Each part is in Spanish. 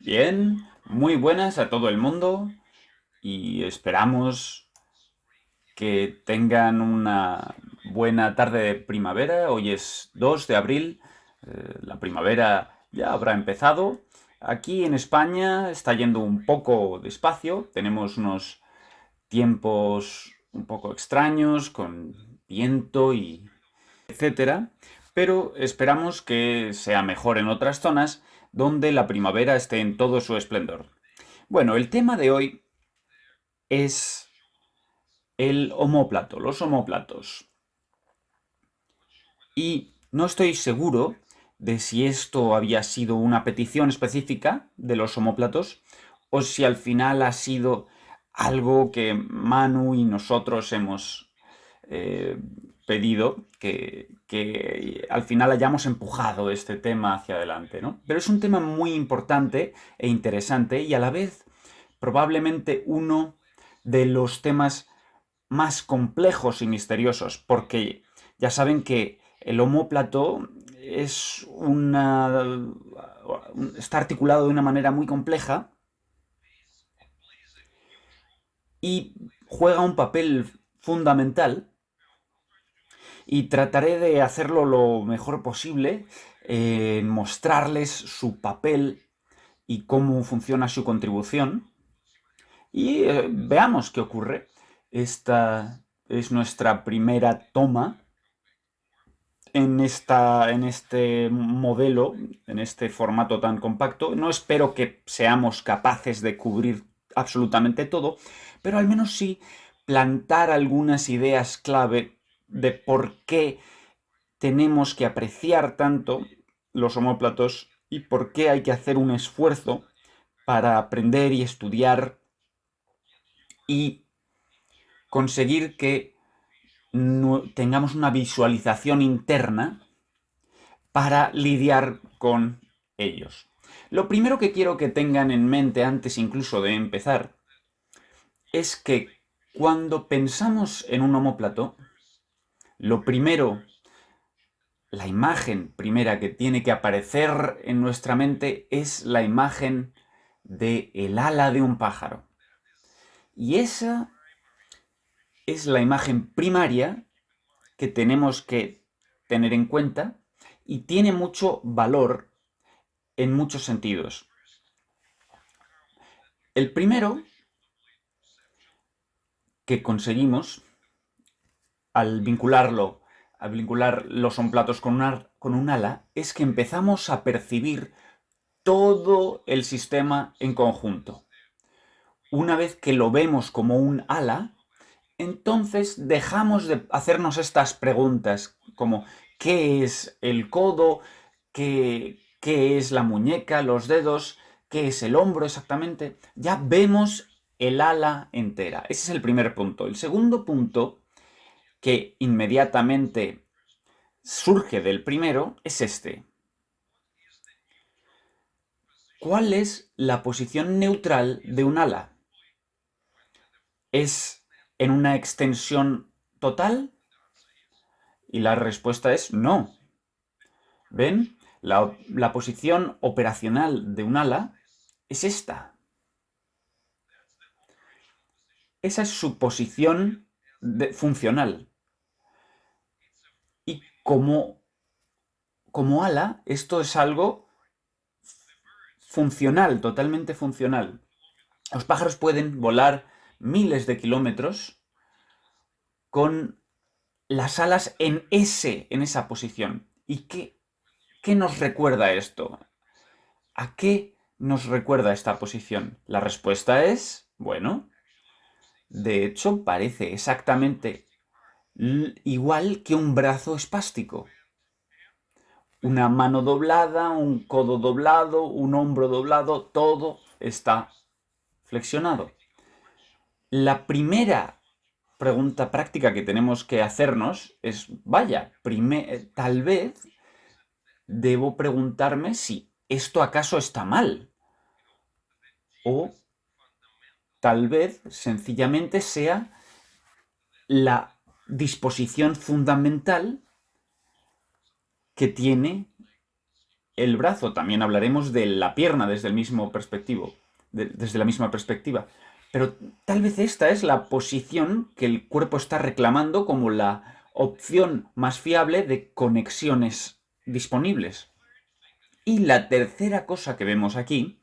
Bien, muy buenas a todo el mundo y esperamos que tengan una buena tarde de primavera. Hoy es 2 de abril, la primavera ya habrá empezado. Aquí en España está yendo un poco despacio, tenemos unos tiempos un poco extraños con viento y etcétera, pero esperamos que sea mejor en otras zonas donde la primavera esté en todo su esplendor. Bueno, el tema de hoy es el omóplato, los omóplatos. Y no estoy seguro de si esto había sido una petición específica de los omóplatos o si al final ha sido algo que Manu y nosotros hemos eh, pedido, que al final hayamos empujado este tema hacia adelante, ¿no? Pero es un tema muy importante e interesante y a la vez probablemente uno de los temas más complejos y misteriosos, porque ya saben que el omóplato es está articulado de una manera muy compleja y juega un papel fundamental y trataré de hacerlo lo mejor posible, mostrarles su papel y cómo funciona su contribución y veamos qué ocurre. Esta es nuestra primera toma en este modelo, en este formato tan compacto. No espero que seamos capaces de cubrir absolutamente todo, pero al menos sí plantar algunas ideas clave de por qué tenemos que apreciar tanto los omóplatos y por qué hay que hacer un esfuerzo para aprender y estudiar y conseguir que tengamos una visualización interna para lidiar con ellos. Lo primero que quiero que tengan en mente antes incluso de empezar es que cuando pensamos en un omóplato, lo primero, la imagen primera que tiene que aparecer en nuestra mente es la imagen de el ala de un pájaro. Y esa es la imagen primaria que tenemos que tener en cuenta y tiene mucho valor en muchos sentidos. El primero que conseguimos al vincular los omplatos con un ala, es que empezamos a percibir todo el sistema en conjunto. Una vez que lo vemos como un ala, entonces dejamos de hacernos estas preguntas como ¿qué es el codo? ¿Qué es la muñeca? ¿Los dedos? ¿Qué es el hombro exactamente? Ya vemos el ala entera. Ese es el primer punto. El segundo punto, que inmediatamente surge del primero, es este. ¿Cuál es la posición neutral de un ala? ¿Es en una extensión total? Y la respuesta es no. ¿Ven? La posición operacional de un ala es esta. Esa es su posición funcional. Y como ala, esto es algo funcional, totalmente funcional. Los pájaros pueden volar miles de kilómetros con las alas en esa posición. ¿Y qué nos recuerda esto? ¿A qué nos recuerda esta posición? La respuesta es, bueno, de hecho parece exactamente igual que un brazo espástico. Una mano doblada, un codo doblado, un hombro doblado, todo está flexionado. La primera pregunta práctica que tenemos que hacernos es, vaya, tal vez debo preguntarme si esto acaso está mal. O tal vez sencillamente sea la disposición fundamental que tiene el brazo, también hablaremos de la pierna desde el mismo perspectivo, desde la misma perspectiva. Pero tal vez esta es la posición que el cuerpo está reclamando como la opción más fiable de conexiones disponibles. Y la tercera cosa que vemos aquí,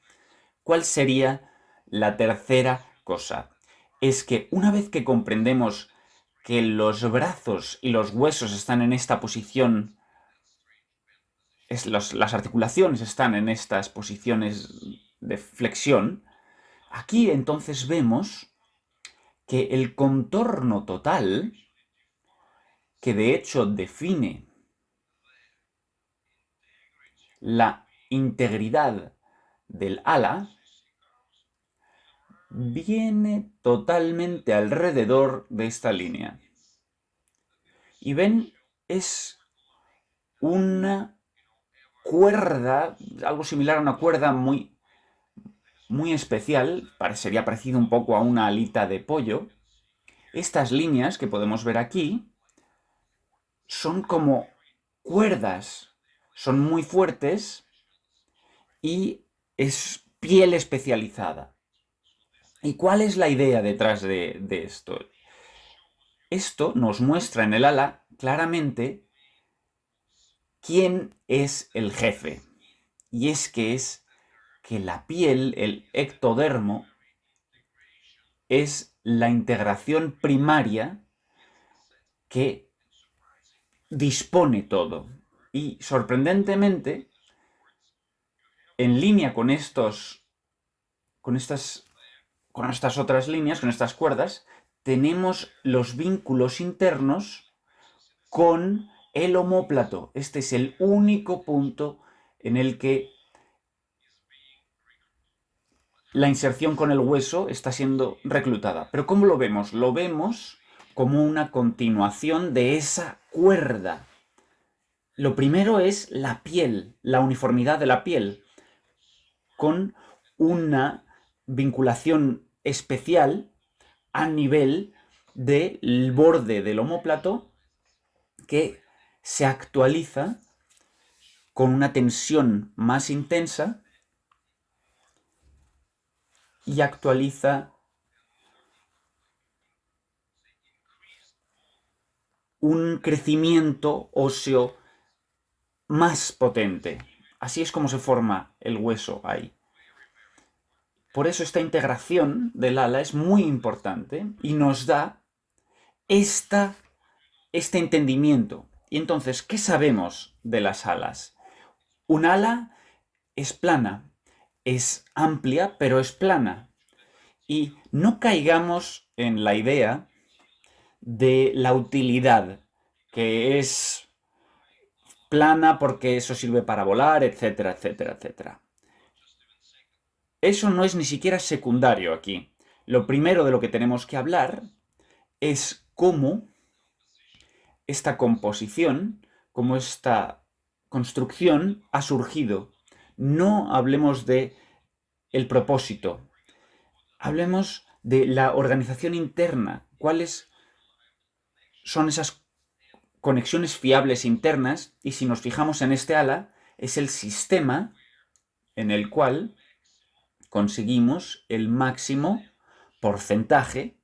¿cuál sería la tercera cosa? Es que una vez que comprendemos que los brazos y los huesos están en esta posición, las articulaciones están en estas posiciones de flexión, aquí entonces vemos que el contorno total, que de hecho define la integridad del ala, viene totalmente alrededor de esta línea. Y ven, es una cuerda, algo similar a una cuerda muy especial, sería parecido un poco a una alita de pollo. Estas líneas que podemos ver aquí son como cuerdas, son muy fuertes y es piel especializada. ¿Y cuál es la idea detrás de esto? Esto nos muestra en el ala claramente quién es el jefe. Y es que la piel, el ectodermo, es la integración primaria que dispone todo. Y sorprendentemente, en línea con con estas otras líneas, con estas cuerdas, tenemos los vínculos internos con el omóplato. Este es el único punto en el que la inserción con el hueso está siendo reclutada. Pero ¿cómo lo vemos? Lo vemos como una continuación de esa cuerda. Lo primero es la piel, la uniformidad de la piel, con una vinculación especial a nivel del borde del omóplato que se actualiza con una tensión más intensa y actualiza un crecimiento óseo más potente. Así es como se forma el hueso ahí. Por eso esta integración del ala es muy importante y nos da este entendimiento. Y entonces, ¿qué sabemos de las alas? Un ala es plana, es amplia, pero es plana. Y no caigamos en la idea de la utilidad, que es plana porque eso sirve para volar, etcétera, etcétera, etcétera. Eso no es ni siquiera secundario aquí. Lo primero de lo que tenemos que hablar es cómo esta composición, cómo esta construcción ha surgido. No hablemos de el propósito. Hablemos de la organización interna. ¿Cuáles son esas conexiones fiables internas? Y si nos fijamos en este ala, es el sistema en el cual conseguimos el máximo porcentaje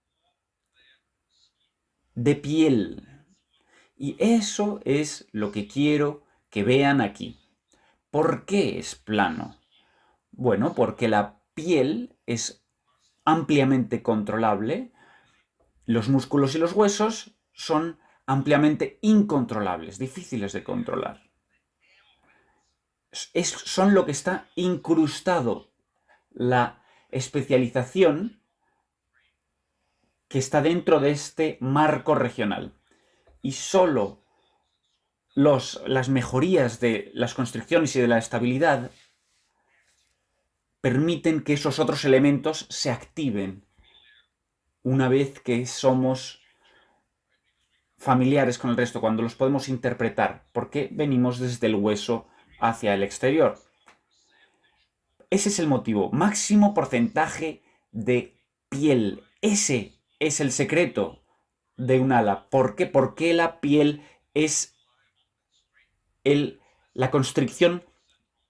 de piel. Y eso es lo que quiero que vean aquí. ¿Por qué es plano? Bueno, porque la piel es ampliamente controlable, los músculos y los huesos son ampliamente incontrolables, difíciles de controlar. Son lo que está incrustado, la especialización que está dentro de este marco regional. Y solo las mejorías de las constricciones y de la estabilidad permiten que esos otros elementos se activen una vez que somos familiares con el resto, cuando los podemos interpretar, porque venimos desde el hueso hacia el exterior. Ese es el motivo. Máximo porcentaje de piel. Ese es el secreto de un ala. ¿Por qué? Porque la piel es la constricción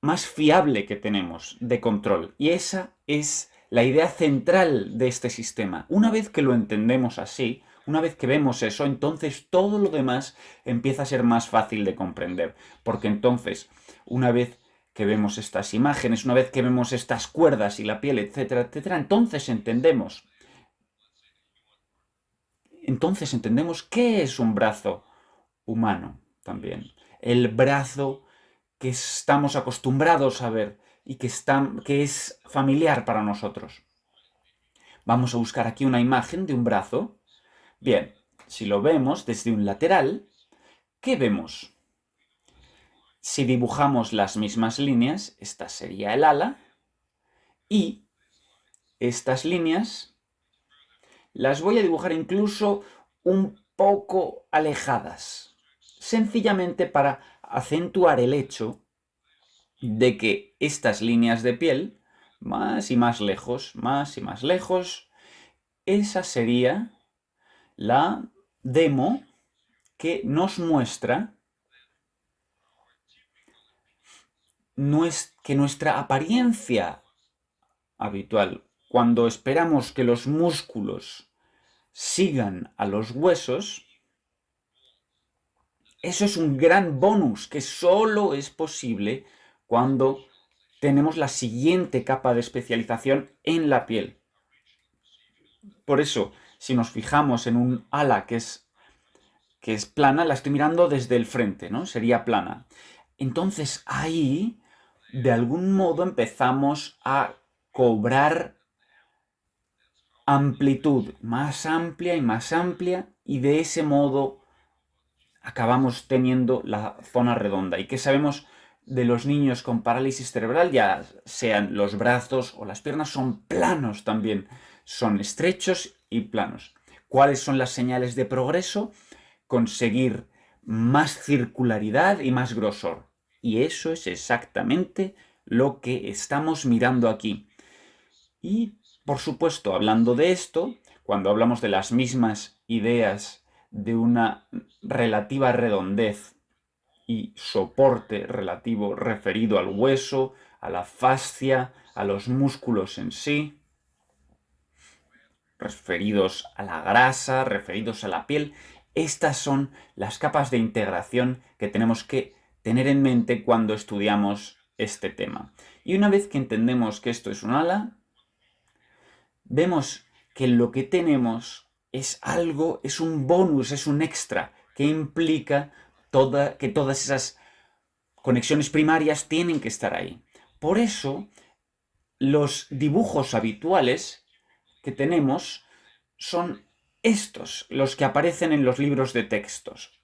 más fiable que tenemos de control. Y esa es la idea central de este sistema. Una vez que lo entendemos así, una vez que vemos eso, entonces todo lo demás empieza a ser más fácil de comprender. Porque entonces, una vez que vemos estas imágenes, una vez que vemos estas cuerdas y la piel, etcétera, etcétera, entonces entendemos. Entonces entendemos qué es un brazo humano también. El brazo que estamos acostumbrados a ver y que es familiar para nosotros. Vamos a buscar aquí una imagen de un brazo. Bien, si lo vemos desde un lateral, ¿qué vemos? Si dibujamos las mismas líneas, esta sería el ala, y estas líneas las voy a dibujar incluso un poco alejadas, sencillamente para acentuar el hecho de que estas líneas de piel, más y más lejos, esa sería la demo que nos muestra que nuestra apariencia habitual, cuando esperamos que los músculos sigan a los huesos, eso es un gran bonus que solo es posible cuando tenemos la siguiente capa de especialización en la piel. Por eso, si nos fijamos en un ala que es plana, la estoy mirando desde el frente, ¿no? Sería plana. Entonces ahí, de algún modo, empezamos a cobrar amplitud más amplia, y de ese modo acabamos teniendo la zona redonda. ¿Y qué sabemos de los niños con parálisis cerebral? Ya sean los brazos o las piernas, son planos también, son estrechos y planos. ¿Cuáles son las señales de progreso? Conseguir más circularidad y más grosor. Y eso es exactamente lo que estamos mirando aquí. Y, por supuesto, hablando de esto, cuando hablamos de las mismas ideas de una relativa redondez y soporte relativo referido al hueso, a la fascia, a los músculos en sí, referidos a la grasa, referidos a la piel, estas son las capas de integración que tenemos que tener en mente cuando estudiamos este tema. Y una vez que entendemos que esto es un ala, vemos que lo que tenemos es algo, es un bonus, es un extra, que implica que todas esas conexiones primarias tienen que estar ahí. Por eso, los dibujos habituales que tenemos son estos, los que aparecen en los libros de textos.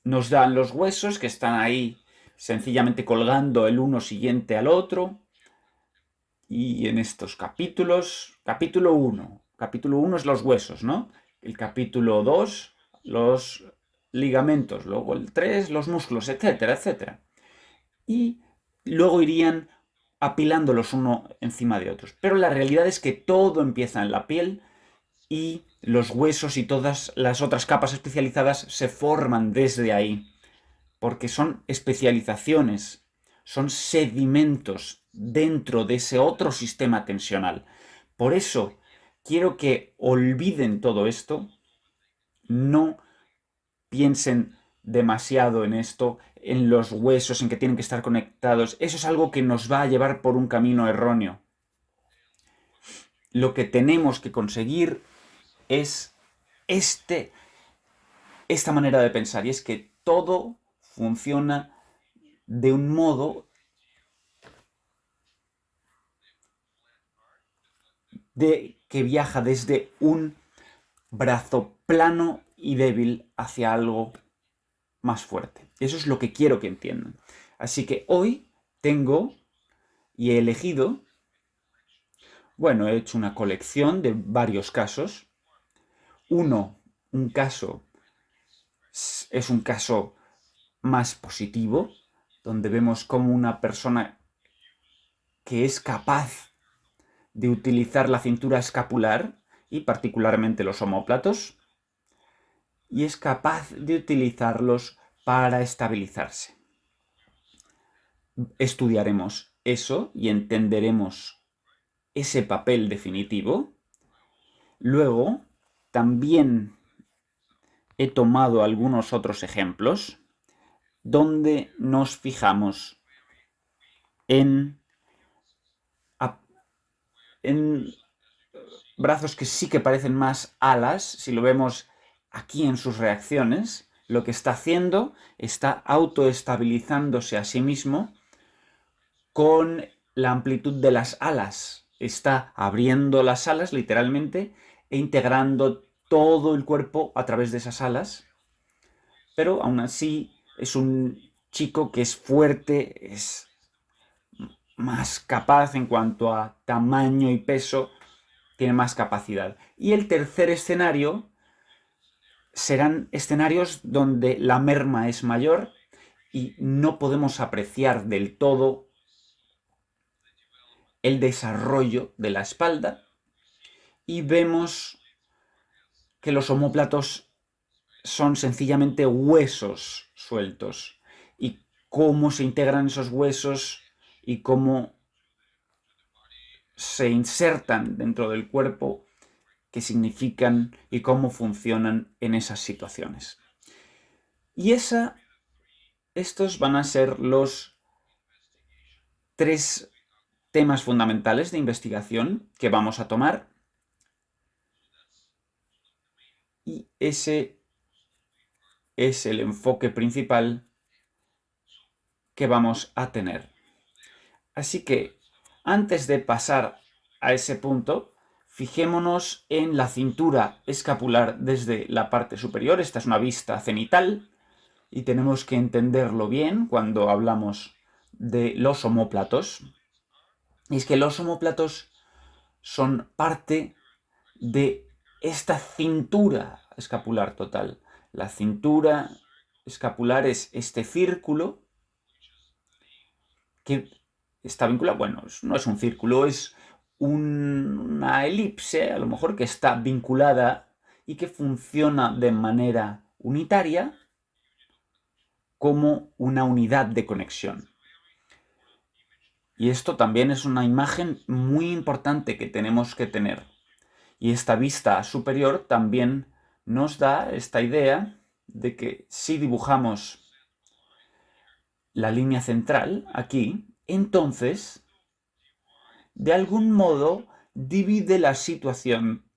Nos dan los huesos que están ahí sencillamente colgando el uno siguiente al otro. Y en estos capítulos, capítulo 1 es los huesos, ¿no? El capítulo 2, los ligamentos, luego el 3, los músculos, etcétera, etcétera. Y luego irían apilándolos uno encima de otros. Pero la realidad es que todo empieza en la piel y los huesos y todas las otras capas especializadas se forman desde ahí, porque son especializaciones, son sedimentos dentro de ese otro sistema tensional. Por eso quiero que olviden todo esto, no piensen demasiado en esto, en los huesos, en que tienen que estar conectados. Eso es algo que nos va a llevar por un camino erróneo. Lo que tenemos que conseguir es esta manera de pensar, y es que todo funciona de un modo que viaja desde un brazo plano y débil hacia algo más fuerte. Eso es lo que quiero que entiendan. Así que hoy tengo y he elegido, bueno, he hecho una colección de varios casos. Un caso es un caso más positivo, donde vemos cómo una persona que es capaz de utilizar la cintura escapular y particularmente los omóplatos, y es capaz de utilizarlos para estabilizarse. estudiaremos eso y entenderemos ese papel definitivo. Luego, también he tomado algunos otros ejemplos donde nos fijamos en brazos que sí que parecen más alas. Si lo vemos aquí en sus reacciones, lo que está haciendo está autoestabilizándose a sí mismo con la amplitud de las alas. Está abriendo las alas literalmente e integrando todo el cuerpo a través de esas alas. Pero aún así es un chico que es fuerte, es más capaz en cuanto a tamaño y peso, tiene más capacidad. Y el tercer escenario serán escenarios donde la merma es mayor y no podemos apreciar del todo el desarrollo de la espalda, y vemos que los omóplatos son sencillamente huesos sueltos, y cómo se integran esos huesos y cómo se insertan dentro del cuerpo, qué significan y cómo funcionan en esas situaciones. Y estos van a ser los 3 temas fundamentales de investigación que vamos a tomar, y ese es el enfoque principal que vamos a tener. Así que, antes de pasar a ese punto, fijémonos en la cintura escapular desde la parte superior. Esta es una vista cenital y tenemos que entenderlo bien cuando hablamos de los omóplatos. Y es que los omóplatos son parte de esta cintura escapular total. La cintura escapular es este círculo que está vinculado, bueno, no es un círculo, es una elipse, a lo mejor, que está vinculada y que funciona de manera unitaria como una unidad de conexión. Y esto también es una imagen muy importante que tenemos que tener. Y esta vista superior también nos da esta idea de que si dibujamos la línea central aquí, entonces, de algún modo, divide la situación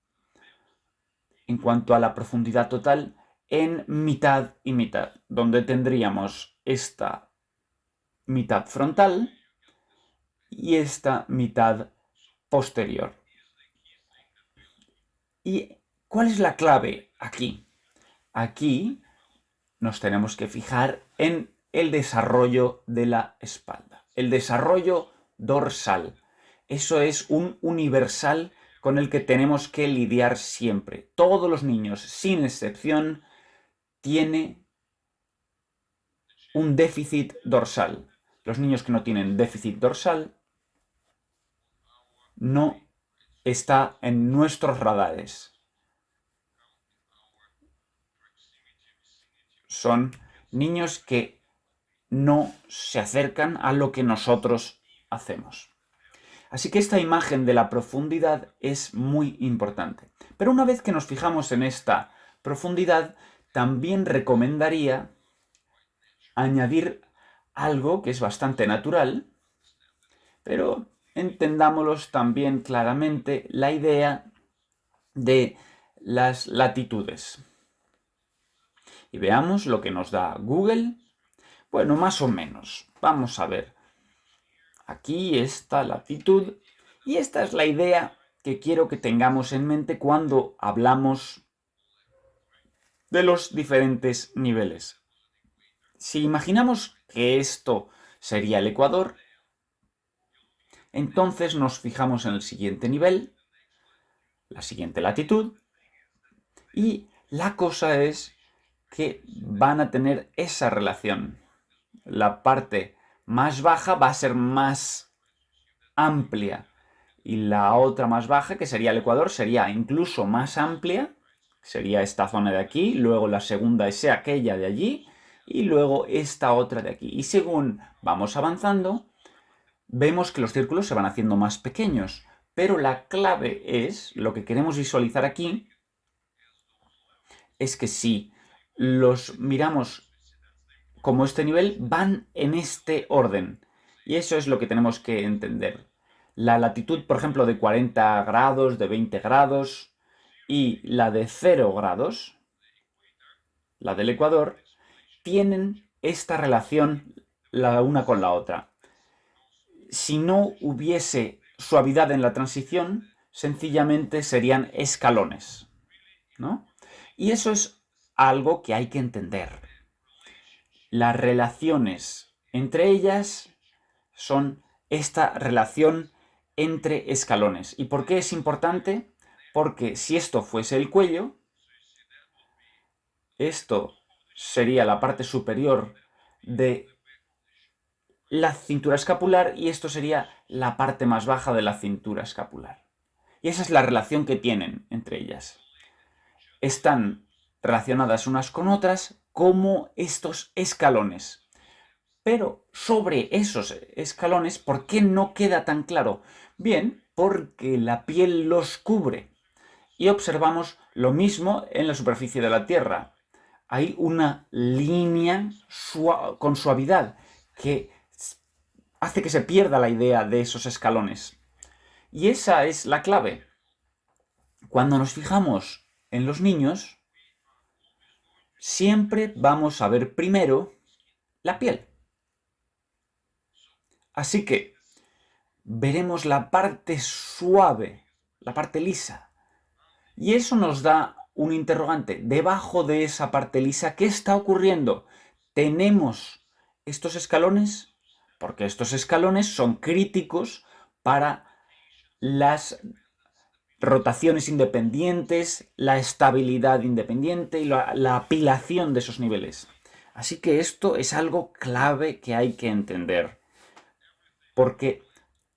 en cuanto a la profundidad total en mitad y mitad, donde tendríamos esta mitad frontal y esta mitad posterior. ¿Y cuál es la clave aquí? Aquí nos tenemos que fijar en el desarrollo de la espalda, el desarrollo dorsal. Eso es un universal con el que tenemos que lidiar siempre. Todos los niños, sin excepción, tienen un déficit dorsal. Los niños que no tienen déficit dorsal no está en nuestros radares. Son niños que no se acercan a lo que nosotros hacemos. Así que esta imagen de la profundidad es muy importante. Pero una vez que nos fijamos en esta profundidad, también recomendaría añadir algo que es bastante natural, pero entendámoslos también claramente, la idea de las latitudes. Y veamos lo que nos da Google. Bueno, más o menos. Vamos a ver. Aquí está la latitud, y esta es la idea que quiero que tengamos en mente cuando hablamos de los diferentes niveles. Si imaginamos que esto sería el Ecuador, entonces nos fijamos en el siguiente nivel, la siguiente latitud, y la cosa es que van a tener esa relación. La parte más baja va a ser más amplia y la otra más baja, que sería el Ecuador, sería incluso más amplia, sería esta zona de aquí, luego la segunda es aquella de allí, y luego esta otra de aquí. Y según vamos avanzando, vemos que los círculos se van haciendo más pequeños. Pero la clave es, lo que queremos visualizar aquí, es que si los miramos como este nivel, van en este orden. Y eso es lo que tenemos que entender. La latitud, por ejemplo, de 40 grados, de 20 grados y la de 0 grados, la del ecuador, tienen esta relación la una con la otra. Si no hubiese suavidad en la transición, sencillamente serían escalones, ¿no? Y eso es algo que hay que entender. Las relaciones entre ellas son esta relación entre escalones. ¿Y por qué es importante? Porque si esto fuese el cuello, esto sería la parte superior de la cintura escapular y esto sería la parte más baja de la cintura escapular. Y esa es la relación que tienen entre ellas. Están relacionadas unas con otras como estos escalones. Pero sobre esos escalones, ¿por qué no queda tan claro? Bien, porque la piel los cubre. Y observamos lo mismo en la superficie de la Tierra. Hay una línea con suavidad que hace que se pierda la idea de esos escalones. Y esa es la clave. Cuando nos fijamos en los niños, siempre vamos a ver primero la piel. Así que veremos la parte suave, la parte lisa. Y eso nos da un interrogante. Debajo de esa parte lisa, ¿qué está ocurriendo? ¿Tenemos estos escalones? Porque estos escalones son críticos para las rotaciones independientes, la estabilidad independiente y la apilación de esos niveles. Así que esto es algo clave que hay que entender. Porque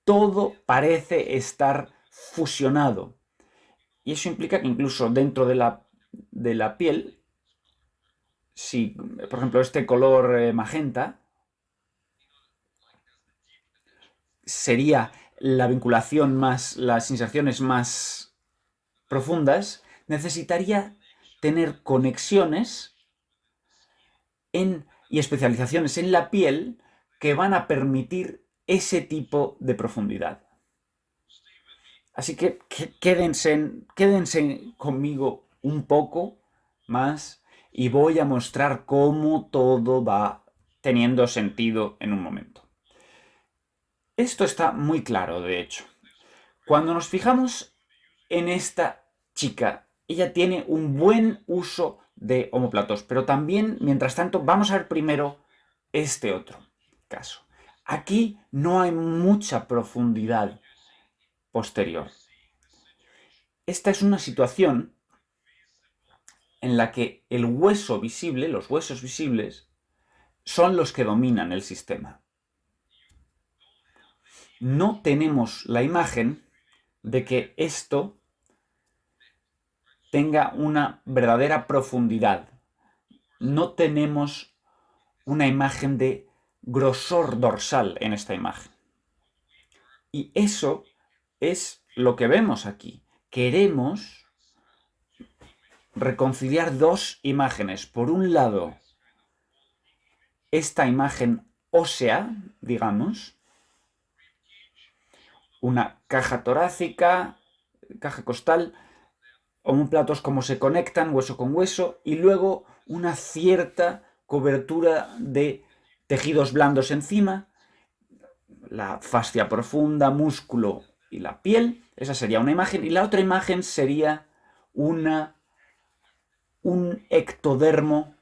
todo parece estar fusionado. Y eso implica que incluso dentro de la piel, si, por ejemplo, este color magenta sería la vinculación más, las inserciones más profundas, necesitaría tener conexiones y especializaciones en la piel que van a permitir ese tipo de profundidad. Así que quédense conmigo un poco más y voy a mostrar cómo todo va teniendo sentido en un momento. Esto está muy claro, de hecho. Cuando nos fijamos en esta chica, ella tiene un buen uso de omóplatos, pero también, mientras tanto, vamos a ver primero este otro caso. Aquí no hay mucha profundidad posterior. Esta es una situación en la que el hueso visible, los huesos visibles, son los que dominan el sistema. No tenemos la imagen de que esto tenga una verdadera profundidad. No tenemos una imagen de grosor dorsal en esta imagen. Y eso es lo que vemos aquí. Queremos reconciliar dos imágenes. Por un lado, esta imagen ósea, digamos, una caja torácica, caja costal, omóplatos como se conectan hueso con hueso, y luego una cierta cobertura de tejidos blandos encima, la fascia profunda, músculo y la piel. Esa sería una imagen. Y la otra imagen sería un ectodermo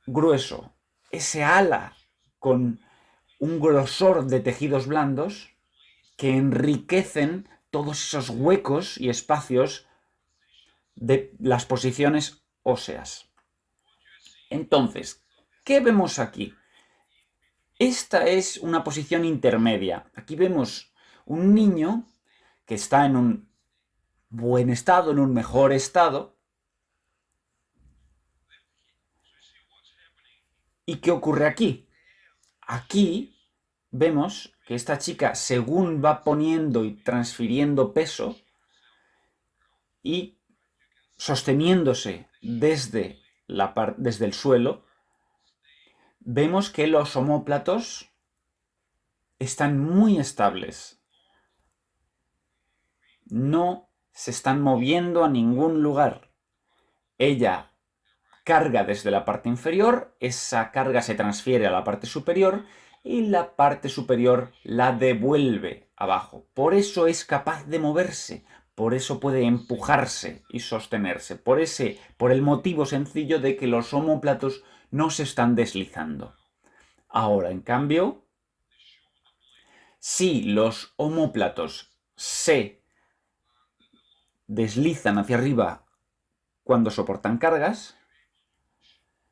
grueso. Ese ala con un grosor de tejidos blandos que enriquecen todos esos huecos y espacios de las posiciones óseas. Entonces, ¿qué vemos aquí? Esta es una posición intermedia. Aquí vemos un niño que está en un buen estado, en un mejor estado. ¿Y qué ocurre aquí? Aquí vemos que esta chica, según va poniendo y transfiriendo peso y sosteniéndose desde el suelo, vemos que los omóplatos están muy estables. No se están moviendo a ningún lugar. Ella carga desde la parte inferior, esa carga se transfiere a la parte superior y la parte superior la devuelve abajo. Por eso es capaz de moverse, por eso puede empujarse y sostenerse, por el motivo sencillo de que los omóplatos no se están deslizando. Ahora, en cambio, si los omóplatos se deslizan hacia arriba cuando soportan cargas,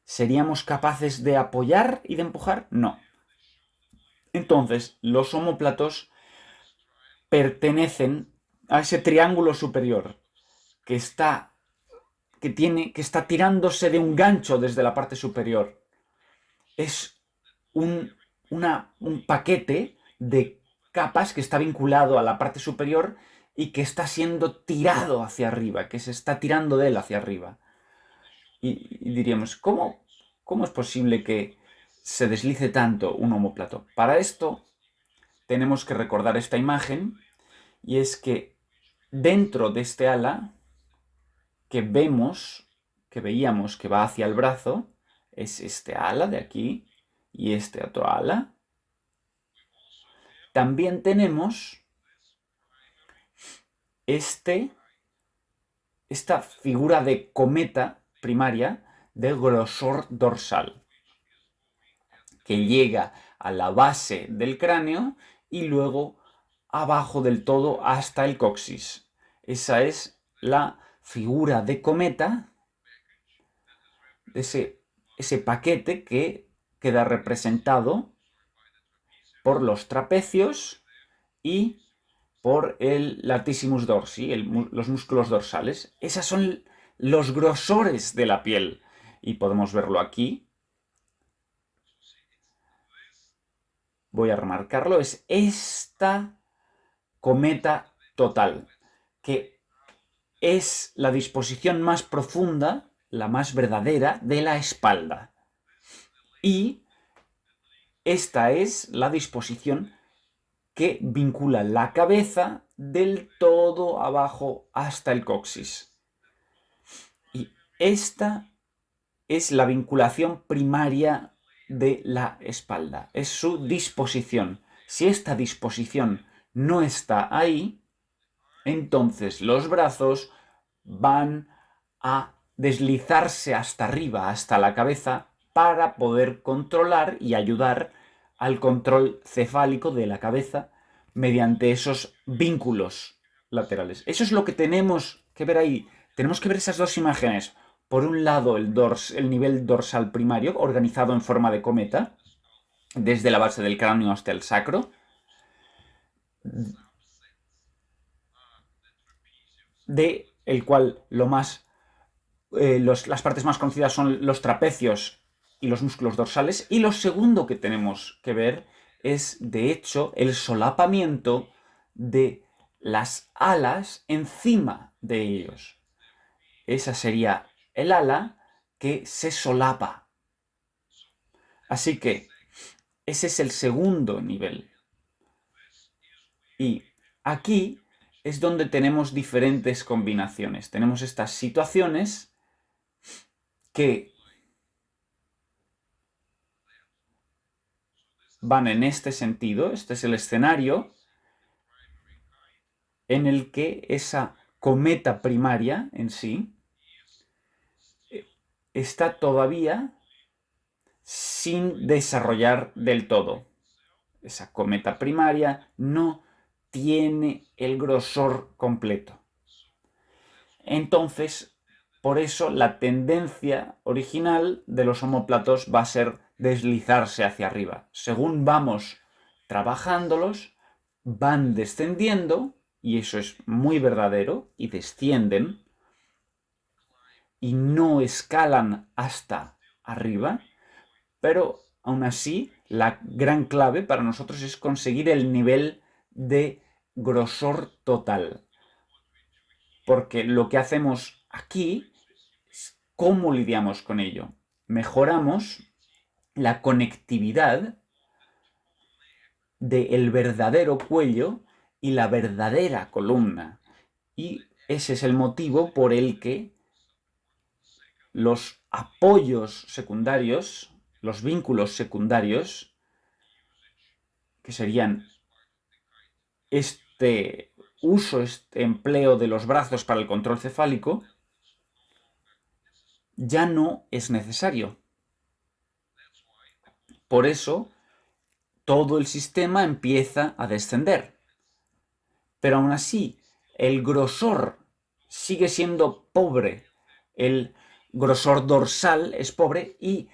¿seríamos capaces de apoyar y de empujar? No. Entonces, los omóplatos pertenecen a ese triángulo superior que está tirándose de un gancho desde la parte superior. Es un paquete de capas que está vinculado a la parte superior y que está siendo tirado hacia arriba, que se está tirando de él hacia arriba. Y diríamos, ¿cómo es posible que se deslice tanto un omóplato? Para esto tenemos que recordar esta imagen, y es que dentro de este ala que veíamos que va hacia el brazo, es este ala de aquí y este otro ala. También tenemos esta figura de cometa primaria de grosor dorsal, que llega a la base del cráneo y luego abajo del todo hasta el coxis. Esa es la figura de cometa, ese paquete que queda representado por los trapecios y por el latissimus dorsi, los músculos dorsales. Esos son los grosores de la piel. Y podemos verlo aquí. Voy a remarcarlo. Es esta cometa total, que es la disposición más profunda, la más verdadera de la espalda. Y esta es la disposición que vincula la cabeza del todo abajo hasta el coxis. Y esta es la vinculación primaria de la espalda, es su disposición. Si esta disposición no está ahí, entonces los brazos van a deslizarse hasta arriba, hasta la cabeza, para poder controlar y ayudar al control cefálico de la cabeza mediante esos vínculos laterales. Eso es lo que tenemos que ver ahí. Tenemos que ver esas dos imágenes. Por un lado, el nivel dorsal primario, organizado en forma de cometa, desde la base del cráneo hasta el sacro, de el cual las partes más conocidas son los trapecios y los músculos dorsales. Y lo segundo que tenemos que ver es, de hecho, el solapamiento de las alas encima de ellos. Esa sería el ala que se solapa. Así que ese es el segundo nivel. Y aquí es donde tenemos diferentes combinaciones. Tenemos estas situaciones que van en este sentido. Este es el escenario en el que esa cometa primaria en sí está todavía sin desarrollar del todo. Esa cometa primaria no tiene el grosor completo. Entonces, por eso la tendencia original de los omóplatos va a ser deslizarse hacia arriba. Según vamos trabajándolos, van descendiendo, y eso es muy verdadero, y descienden, y no escalan hasta arriba, pero aún así la gran clave para nosotros es conseguir el nivel de grosor total. Porque lo que hacemos aquí es cómo lidiamos con ello. Mejoramos la conectividad del verdadero cuello y la verdadera columna. Y ese es el motivo por el que los apoyos secundarios, los vínculos secundarios, que serían este uso, este empleo de los brazos para el control cefálico, ya no es necesario. Por eso, todo el sistema empieza a descender. Pero aún así, el grosor sigue siendo pobre. El grosor dorsal es pobre y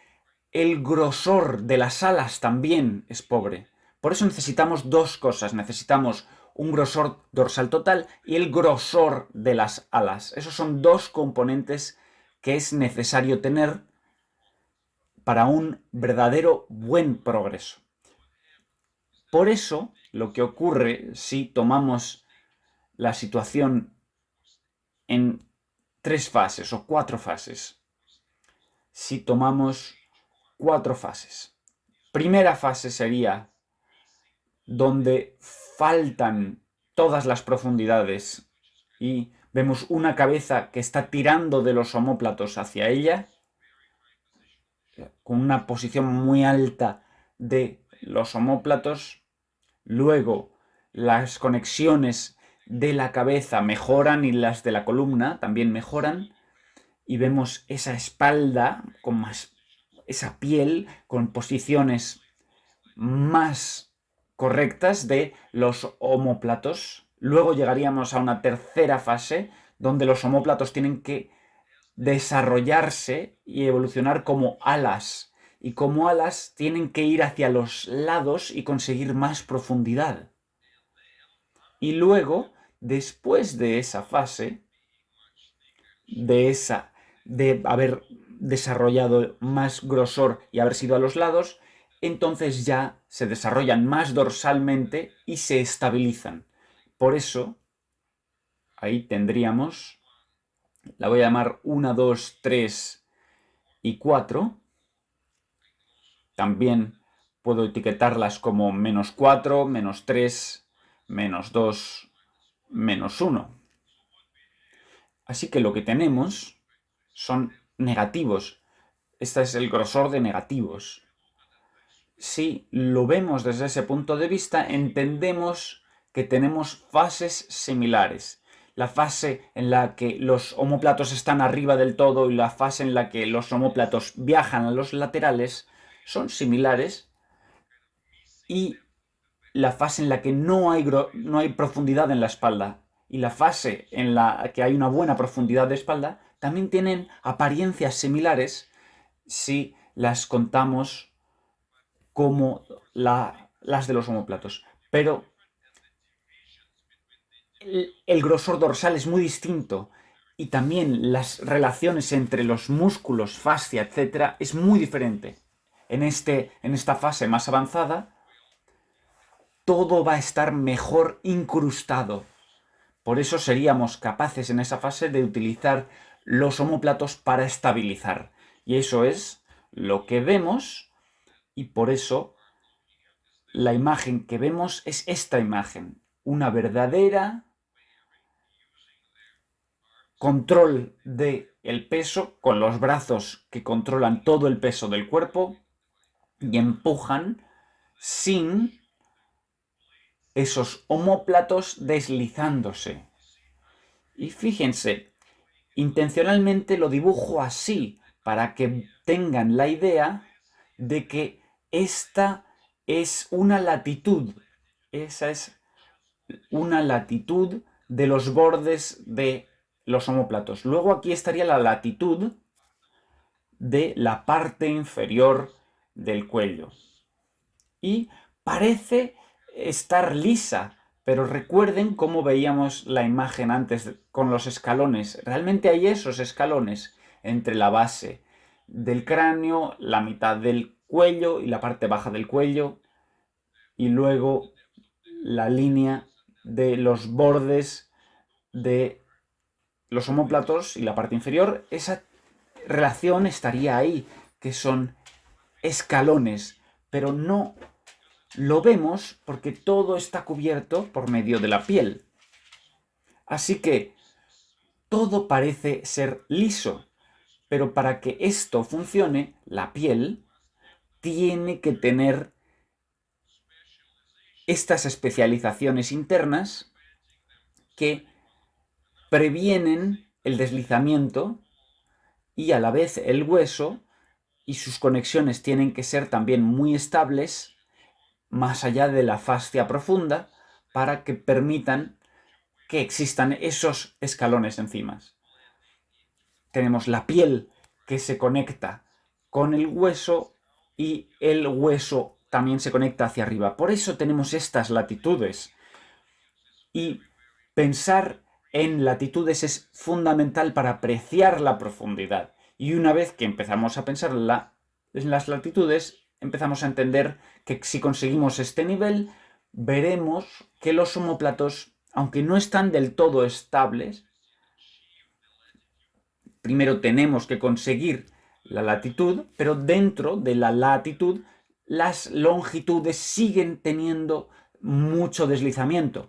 el grosor de las alas también es pobre. Por eso necesitamos dos cosas. Necesitamos un grosor dorsal total y el grosor de las alas. Esos son dos componentes que es necesario tener para un verdadero buen progreso. Por eso, lo que ocurre si tomamos la situación en 3 fases o 4 fases. Si tomamos 4 fases. Primera fase sería donde faltan todas las profundidades y vemos una cabeza que está tirando de los omóplatos hacia ella, con una posición muy alta de los omóplatos. Luego, las conexiones de la cabeza mejoran y las de la columna también mejoran. Y vemos esa espalda con esa piel con posiciones más correctas de los omóplatos. Luego llegaríamos a una tercera fase donde los omóplatos tienen que desarrollarse y evolucionar como alas. Y como alas tienen que ir hacia los lados y conseguir más profundidad. Y luego, después de esa fase, de haber desarrollado más grosor y haber sido a los lados, entonces ya se desarrollan más dorsalmente y se estabilizan. Por eso, ahí tendríamos, la voy a llamar 1, 2, 3 y 4. También puedo etiquetarlas como -4, -3, -2, -1. Así que lo que tenemos son negativos. Este es el grosor de negativos. Si lo vemos desde ese punto de vista, entendemos que tenemos fases similares. La fase en la que los omóplatos están arriba del todo y la fase en la que los omóplatos viajan a los laterales son similares, y la fase en la que no hay profundidad en la espalda y la fase en la que hay una buena profundidad de espalda también tienen apariencias similares si las contamos como las de los omóplatos. Pero el grosor dorsal es muy distinto y también las relaciones entre los músculos, fascia, etc. es muy diferente. En esta fase más avanzada, todo va a estar mejor incrustado. Por eso seríamos capaces en esa fase de utilizar los omóplatos para estabilizar. Y eso es lo que vemos, y por eso la imagen que vemos es esta imagen. Una verdadera control del peso con los brazos que controlan todo el peso del cuerpo y empujan sin esos omóplatos deslizándose. Y fíjense, intencionalmente lo dibujo así para que tengan la idea de que esta es una latitud. Esa es una latitud de los bordes de los omóplatos. Luego aquí estaría la latitud de la parte inferior del cuello. Y parece estar lisa, pero recuerden cómo veíamos la imagen antes con los escalones. Realmente hay esos escalones entre la base del cráneo, la mitad del cuello y la parte baja del cuello, y luego la línea de los bordes de los omóplatos y la parte inferior. Esa relación estaría ahí, que son escalones, pero no lo vemos porque todo está cubierto por medio de la piel. Así que todo parece ser liso, pero para que esto funcione, la piel tiene que tener estas especializaciones internas que previenen el deslizamiento, y a la vez el hueso y sus conexiones tienen que ser también muy estables más allá de la fascia profunda para que permitan que existan esos escalones encima. Tenemos la piel que se conecta con el hueso y el hueso también se conecta hacia arriba. Por eso tenemos estas latitudes. Y pensar en latitudes es fundamental para apreciar la profundidad. Y una vez que empezamos a pensar en las latitudes, empezamos a entender que si conseguimos este nivel, veremos que los omóplatos, aunque no están del todo estables, primero tenemos que conseguir la latitud, pero dentro de la latitud las longitudes siguen teniendo mucho deslizamiento.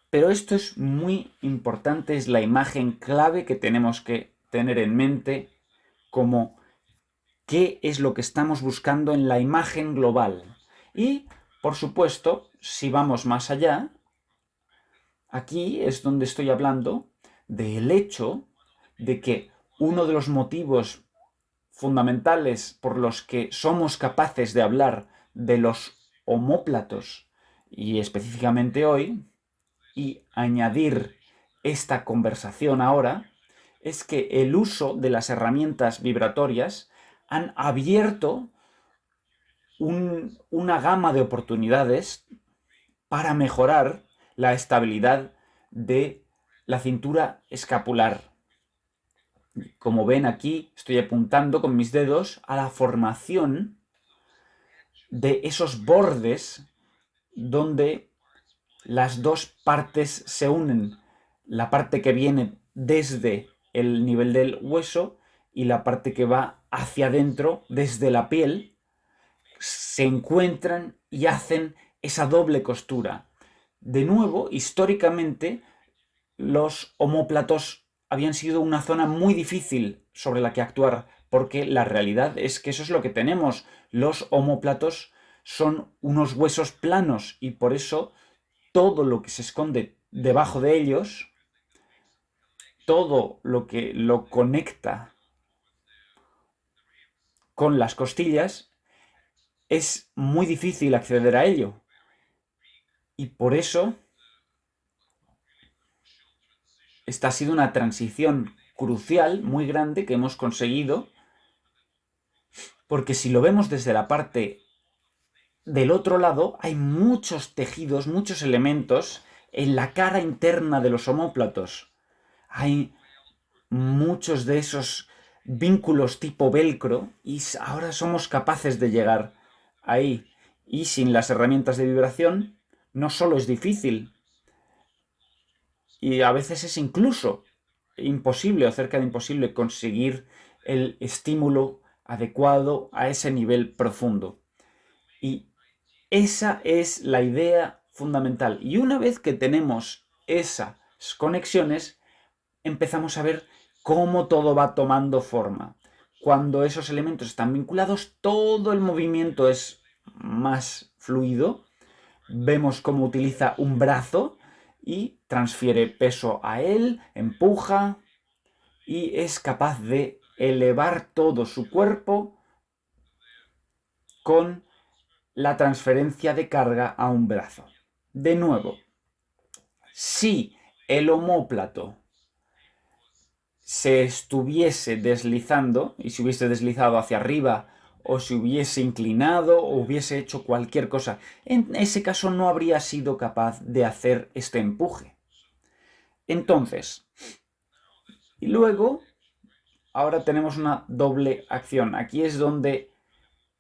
Pero esto es muy importante, es la imagen clave que tenemos que tener en mente como qué es lo que estamos buscando en la imagen global. Y, por supuesto, si vamos más allá, aquí es donde estoy hablando del hecho de que uno de los motivos fundamentales por los que somos capaces de hablar de los omóplatos, y específicamente hoy, y añadir esta conversación ahora, es que el uso de las herramientas vibratorias han abierto una gama de oportunidades para mejorar la estabilidad de la cintura escapular. Como ven aquí, estoy apuntando con mis dedos a la formación de esos bordes donde las dos partes se unen. La parte que viene desde el nivel del hueso y la parte que va hacia adentro desde la piel se encuentran y hacen esa doble costura. De nuevo, históricamente, los omóplatos habían sido una zona muy difícil sobre la que actuar, porque la realidad es que eso es lo que tenemos. Los omóplatos son unos huesos planos y por eso todo lo que se esconde debajo de ellos, todo lo que lo conecta con las costillas, es muy difícil acceder a ello. Y por eso esta ha sido una transición crucial, muy grande, que hemos conseguido, porque si lo vemos desde la parte del otro lado, hay muchos tejidos, muchos elementos en la cara interna de los omóplatos. Hay muchos de esos vínculos tipo velcro y ahora somos capaces de llegar ahí. Y sin las herramientas de vibración no solo es difícil, y a veces es incluso imposible o cerca de imposible conseguir el estímulo adecuado a ese nivel profundo. Y esa es la idea fundamental. Y una vez que tenemos esas conexiones, empezamos a ver cómo todo va tomando forma. Cuando esos elementos están vinculados, todo el movimiento es más fluido. Vemos cómo utiliza un brazo y transfiere peso a él, empuja y es capaz de elevar todo su cuerpo con la transferencia de carga a un brazo. De nuevo, si el omóplato se estuviese deslizando y se hubiese deslizado hacia arriba o se hubiese inclinado o hubiese hecho cualquier cosa, en ese caso no habría sido capaz de hacer este empuje. Entonces, y luego, ahora tenemos una doble acción. Aquí es donde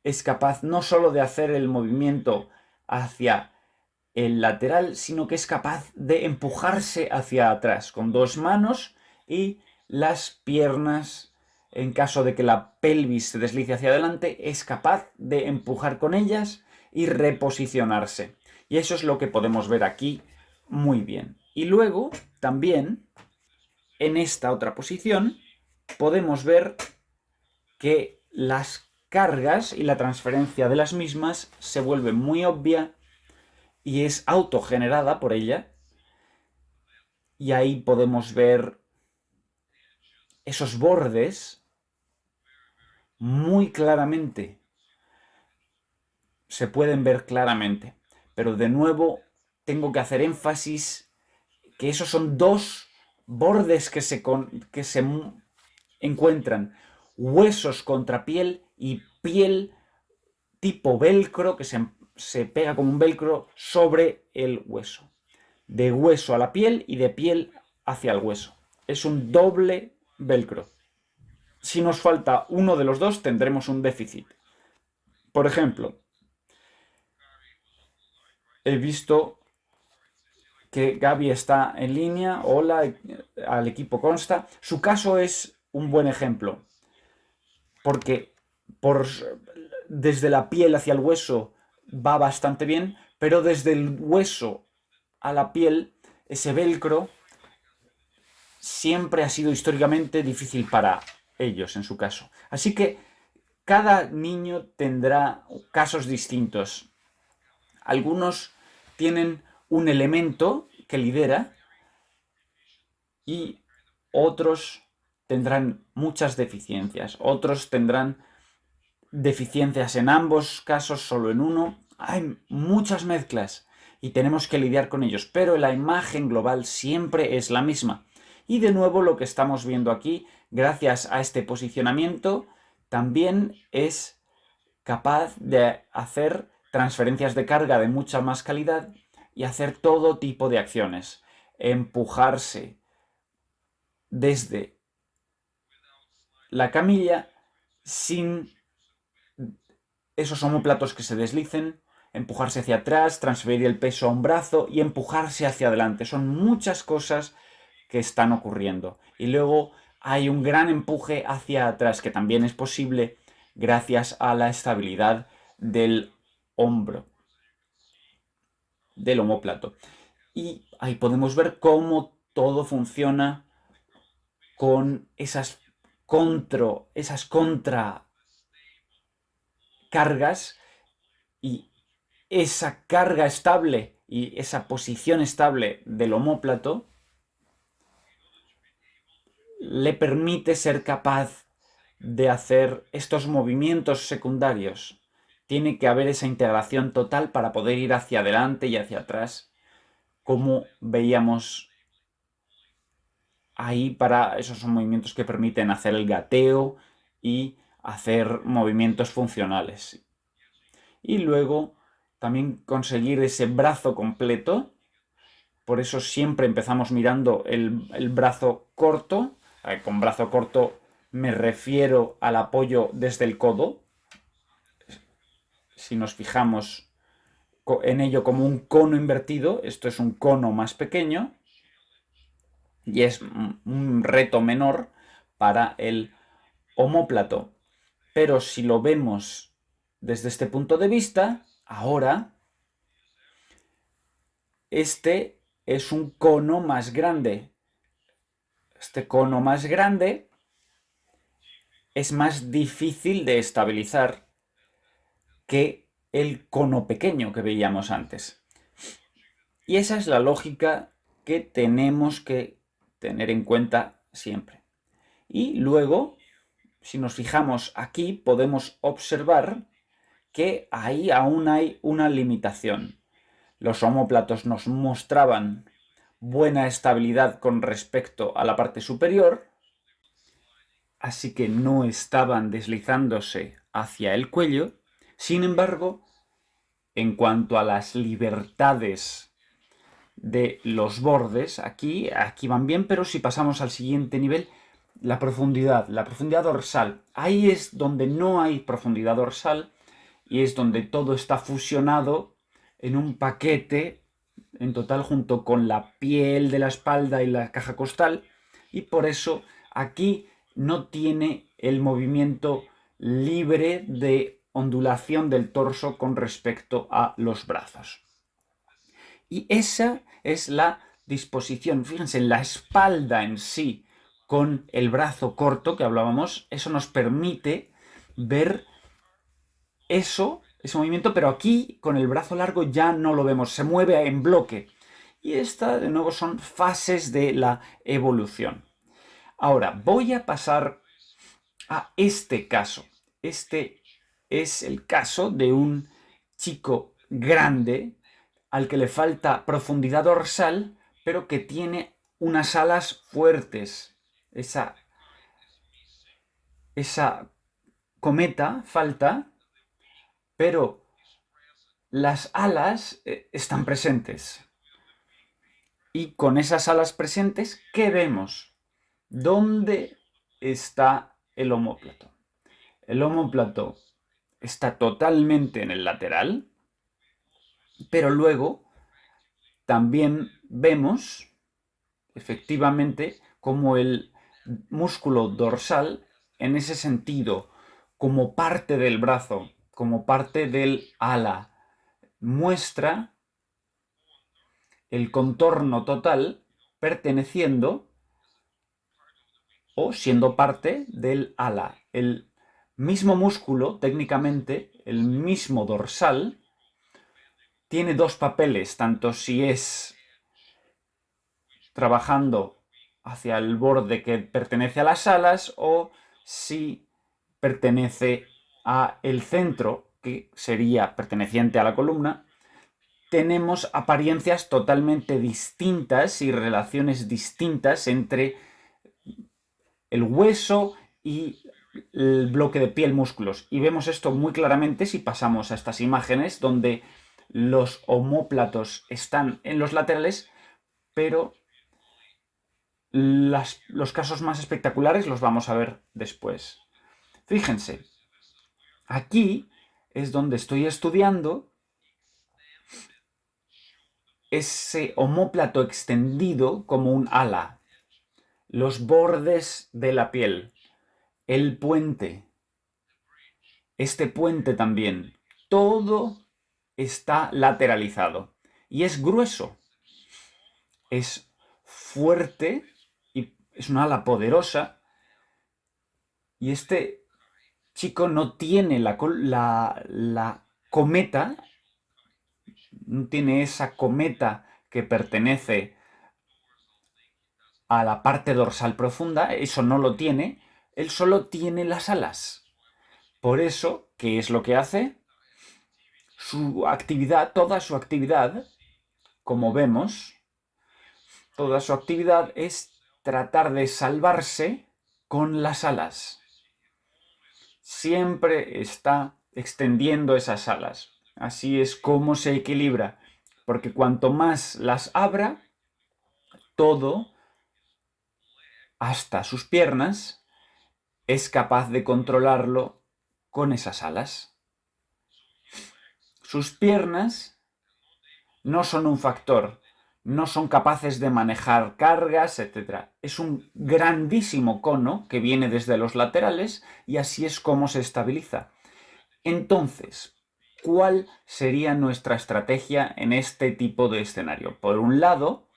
es capaz no solo de hacer el movimiento hacia el lateral, sino que es capaz de empujarse hacia atrás con dos manos y las piernas, en caso de que la pelvis se deslice hacia adelante, es capaz de empujar con ellas y reposicionarse. Y eso es lo que podemos ver aquí muy bien. Y luego, también, en esta otra posición, podemos ver que las cargas y la transferencia de las mismas se vuelve muy obvia y es autogenerada por ella. Y ahí podemos ver esos bordes muy claramente. Se pueden ver claramente. Pero de nuevo tengo que hacer énfasis que esos son dos bordes que se encuentran. Huesos contra piel y piel tipo velcro que se pega como un velcro sobre el hueso. De hueso a la piel y de piel hacia el hueso. Es un doble velcro. Si nos falta uno de los dos, tendremos un déficit. Por ejemplo, he visto que Gaby está en línea. Hola, al equipo consta. Su caso es un buen ejemplo. Porque desde la piel hacia el hueso va bastante bien, pero desde el hueso a la piel, ese velcro siempre ha sido históricamente difícil para ellos, en su caso. Así que cada niño tendrá casos distintos. Algunos tienen un elemento que lidera y otros tendrán muchas deficiencias. Otros tendrán deficiencias en ambos casos, solo en uno. Hay muchas mezclas y tenemos que lidiar con ellos, pero la imagen global siempre es la misma. Y de nuevo lo que estamos viendo aquí, gracias a este posicionamiento, también es capaz de hacer transferencias de carga de mucha más calidad y hacer todo tipo de acciones. Empujarse desde la camilla sin esos omóplatos que se deslicen, empujarse hacia atrás, transferir el peso a un brazo y empujarse hacia adelante. Son muchas cosas que están ocurriendo. Y luego hay un gran empuje hacia atrás, que también es posible gracias a la estabilidad del hombro, del omóplato. Y ahí podemos ver cómo todo funciona con esas contracargas y esa carga estable y esa posición estable del omóplato le permite ser capaz de hacer estos movimientos secundarios. Tiene que haber esa integración total para poder ir hacia adelante y hacia atrás, como veíamos ahí. Para esos son movimientos que permiten hacer el gateo y hacer movimientos funcionales. Y luego también conseguir ese brazo completo. Por eso siempre empezamos mirando el brazo corto. Con brazo corto me refiero al apoyo desde el codo. Si nos fijamos en ello como un cono invertido, esto es un cono más pequeño y es un reto menor para el omóplato. Pero si lo vemos desde este punto de vista, ahora este es un cono más grande. Este cono más grande es más difícil de estabilizar que el cono pequeño que veíamos antes. Y esa es la lógica que tenemos que tener en cuenta siempre. Y luego, si nos fijamos aquí, podemos observar que ahí aún hay una limitación. Los omóplatos nos mostraban buena estabilidad con respecto a la parte superior, así que no estaban deslizándose hacia el cuello. Sin embargo, en cuanto a las libertades de los bordes, aquí van bien, pero si pasamos al siguiente nivel, la profundidad dorsal, ahí es donde no hay profundidad dorsal y es donde todo está fusionado en un paquete en total junto con la piel de la espalda y la caja costal, y por eso aquí no tiene el movimiento libre de ondulación del torso con respecto a los brazos. Y esa es la disposición. Fíjense, la espalda en sí con el brazo corto que hablábamos, eso nos permite ver ese movimiento, pero aquí con el brazo largo ya no lo vemos, se mueve en bloque. Y esta, de nuevo, son fases de la evolución. Ahora, voy a pasar a este caso. Este es el caso de un chico grande al que le falta profundidad dorsal, pero que tiene unas alas fuertes. Esa cometa falta, pero las alas están presentes. Y con esas alas presentes, ¿qué vemos? ¿Dónde está el omóplato? El omóplato está totalmente en el lateral, pero luego también vemos efectivamente como el músculo dorsal, en ese sentido, como parte del brazo, como parte del ala, muestra el contorno total perteneciendo o siendo parte del ala. El mismo músculo, técnicamente, el mismo dorsal, tiene dos papeles, tanto si es trabajando hacia el borde que pertenece a las alas o si pertenece a el centro, que sería perteneciente a la columna. Tenemos apariencias totalmente distintas y relaciones distintas entre el hueso y el bloque de piel, músculos. Y vemos esto muy claramente si pasamos a estas imágenes donde los omóplatos están en los laterales, pero los casos más espectaculares los vamos a ver después. Fíjense, aquí es donde estoy estudiando ese omóplato extendido como un ala, los bordes de la piel, el puente, este puente también, todo está lateralizado y es grueso, es fuerte y es una ala poderosa, y este chico no tiene la cometa, no tiene esa cometa que pertenece a la parte dorsal profunda, eso no lo tiene, él solo tiene las alas. Por eso, ¿qué es lo que hace? Su actividad, toda su actividad, como vemos, toda su actividad es tratar de salvarse con las alas. Siempre está extendiendo esas alas. Así es como se equilibra, porque cuanto más las abra, todo, hasta sus piernas, es capaz de controlarlo con esas alas. Sus piernas no son un factor, no son capaces de manejar cargas, etc. Es un grandísimo cono que viene desde los laterales y así es como se estabiliza. Entonces, ¿cuál sería nuestra estrategia en este tipo de escenario? Por un lado,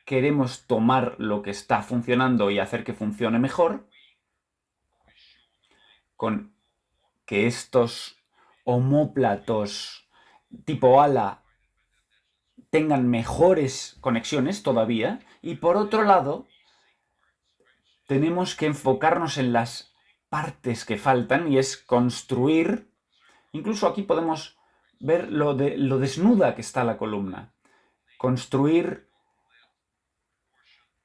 queremos tomar lo que está funcionando y hacer que funcione mejor, con que estos omóplatos tipo ala tengan mejores conexiones todavía, y por otro lado, tenemos que enfocarnos en las partes que faltan y es construir. Incluso aquí podemos ver lo desnuda que está la columna. Construir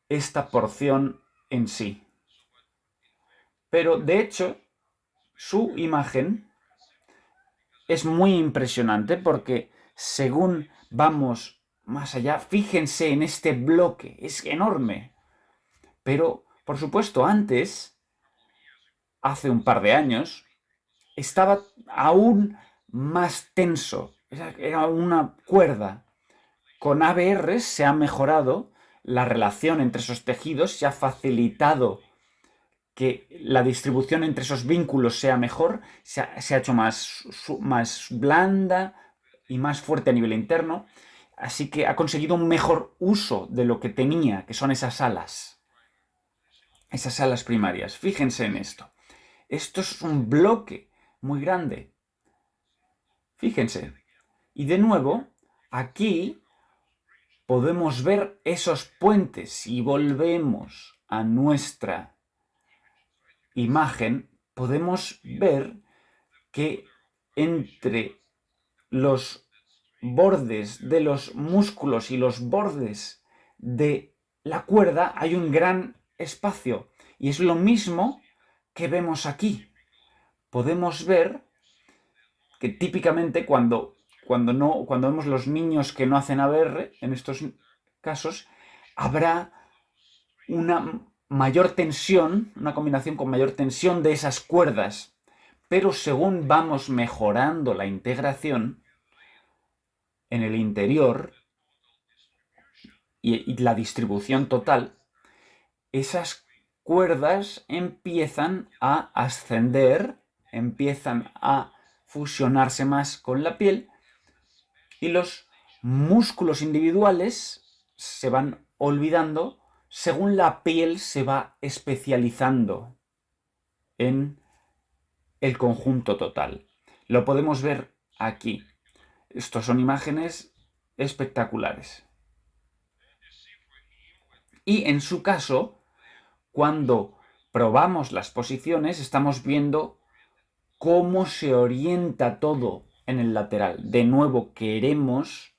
esta porción en sí. Pero de hecho, su imagen es muy impresionante porque según vamos más allá, fíjense en este bloque, es enorme. Pero, por supuesto, antes, hace un par de años, estaba aún más tenso, era una cuerda. Con ABR se ha mejorado la relación entre esos tejidos, se ha facilitado que la distribución entre esos vínculos sea mejor, se ha hecho más blanda y más fuerte a nivel interno, así que ha conseguido un mejor uso de lo que tenía, que son esas alas primarias. Fíjense en esto. Esto es un bloque muy grande. Fíjense. Y de nuevo, aquí podemos ver esos puentes y volvemos a nuestra imagen, podemos ver que entre los bordes de los músculos y los bordes de la cuerda hay un gran espacio. Y es lo mismo que vemos aquí. Podemos ver que típicamente cuando vemos los niños que no hacen ABR, en estos casos, habrá una mayor tensión, una combinación con mayor tensión de esas cuerdas. Pero según vamos mejorando la integración en el interior y la distribución total, esas cuerdas empiezan a ascender, empiezan a fusionarse más con la piel y los músculos individuales se van olvidando según la piel se va especializando en el conjunto total. Lo podemos ver aquí. Estos son imágenes espectaculares. Y en su caso, cuando probamos las posiciones, estamos viendo cómo se orienta todo en el lateral. De nuevo, queremos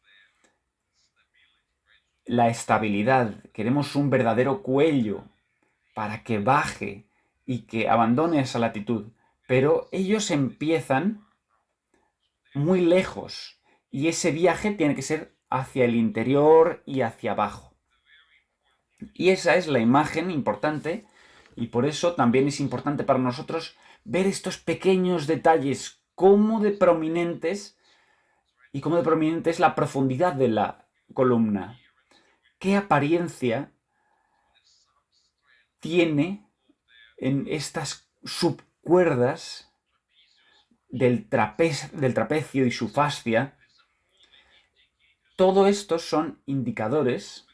la estabilidad, queremos un verdadero cuello para que baje y que abandone esa latitud. Pero ellos empiezan muy lejos y ese viaje tiene que ser hacia el interior y hacia abajo. Y esa es la imagen importante y por eso también es importante para nosotros ver estos pequeños detalles, cómo de prominentes y cómo de prominente es la profundidad de la columna. ¿Qué apariencia tiene en estas subcuerdas del trapecio y su fascia? Todo esto son indicadores,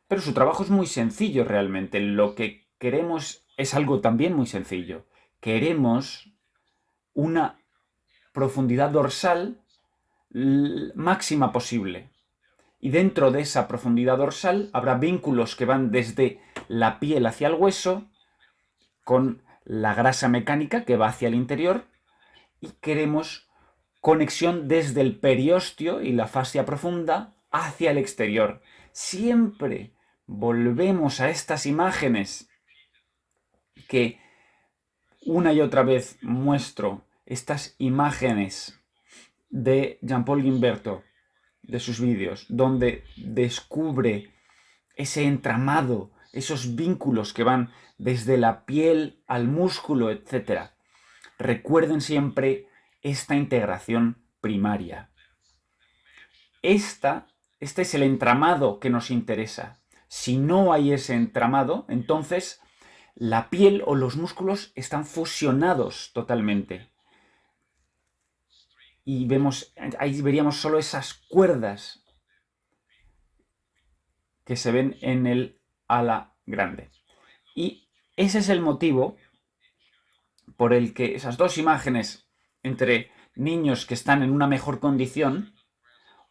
pero su trabajo es muy sencillo realmente. Lo que queremos es algo también muy sencillo. Queremos una profundidad dorsal máxima posible. Y dentro de esa profundidad dorsal habrá vínculos que van desde la piel hacia el hueso, con la grasa mecánica que va hacia el interior, y queremos conexión desde el periósteo y la fascia profunda hacia el exterior. Siempre volvemos a estas imágenes que una y otra vez muestro, estas imágenes de Jean-Paul Guimberto, de sus vídeos, donde descubre ese entramado, esos vínculos que van desde la piel al músculo, etc. Recuerden siempre esta integración primaria. Este es el entramado que nos interesa. Si no hay ese entramado, entonces la piel o los músculos están fusionados totalmente. Y ahí veríamos solo esas cuerdas que se ven en el ala grande. Y ese es el motivo por el que esas dos imágenes entre niños que están en una mejor condición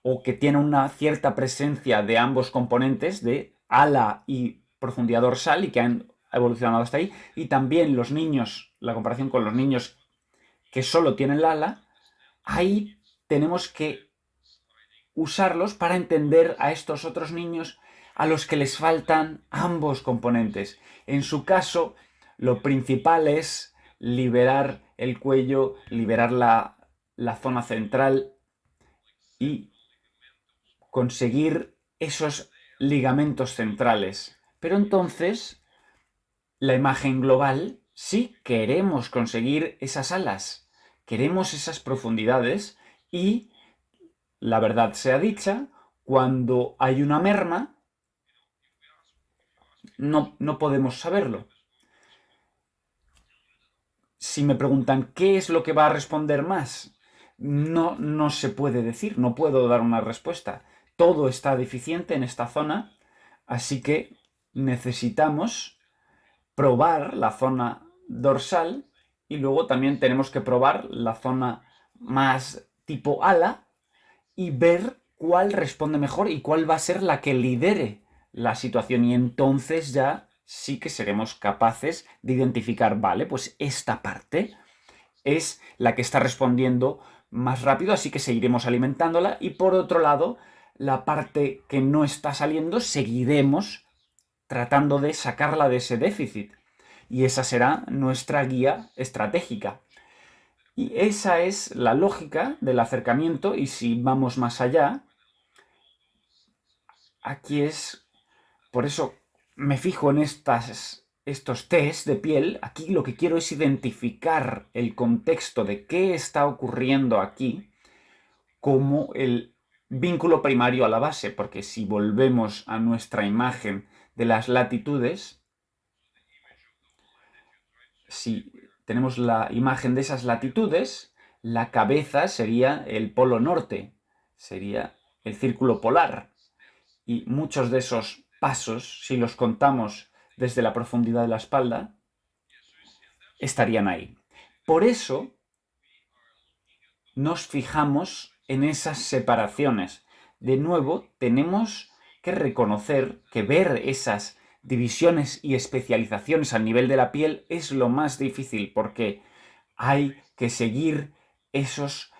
o que tienen una cierta presencia de ambos componentes, de ala y profundidad dorsal, y que han evolucionado hasta ahí, y también los niños, la comparación con los niños que solo tienen el ala, ahí tenemos que usarlos para entender a estos otros niños a los que les faltan ambos componentes. En su caso, lo principal es liberar el cuello, liberar la zona central y conseguir esos ligamentos centrales. Pero entonces, la imagen global, sí queremos conseguir esas alas. Queremos esas profundidades y, la verdad sea dicha, cuando hay una merma, no podemos saberlo. Si me preguntan qué es lo que va a responder más, no se puede decir, no puedo dar una respuesta. Todo está deficiente en esta zona, así que necesitamos probar la zona dorsal y luego también tenemos que probar la zona más tipo ala y ver cuál responde mejor y cuál va a ser la que lidere la situación. Y entonces ya sí que seremos capaces de identificar, vale, pues esta parte es la que está respondiendo más rápido, así que seguiremos alimentándola. Y por otro lado, la parte que no está saliendo, seguiremos tratando de sacarla de ese déficit. Y esa será nuestra guía estratégica. Y esa es la lógica del acercamiento. Y si vamos más allá, aquí es, por eso me fijo en estos test de piel. Aquí lo que quiero es identificar el contexto de qué está ocurriendo aquí como el vínculo primario a la base, porque si volvemos a nuestra imagen de las latitudes, si tenemos la imagen de esas latitudes, la cabeza sería el polo norte, sería el círculo polar. Y muchos de esos pasos, si los contamos desde la profundidad de la espalda, estarían ahí. Por eso nos fijamos en esas separaciones. De nuevo, tenemos que reconocer que ver esas divisiones y especializaciones al nivel de la piel es lo más difícil, porque hay que seguir esos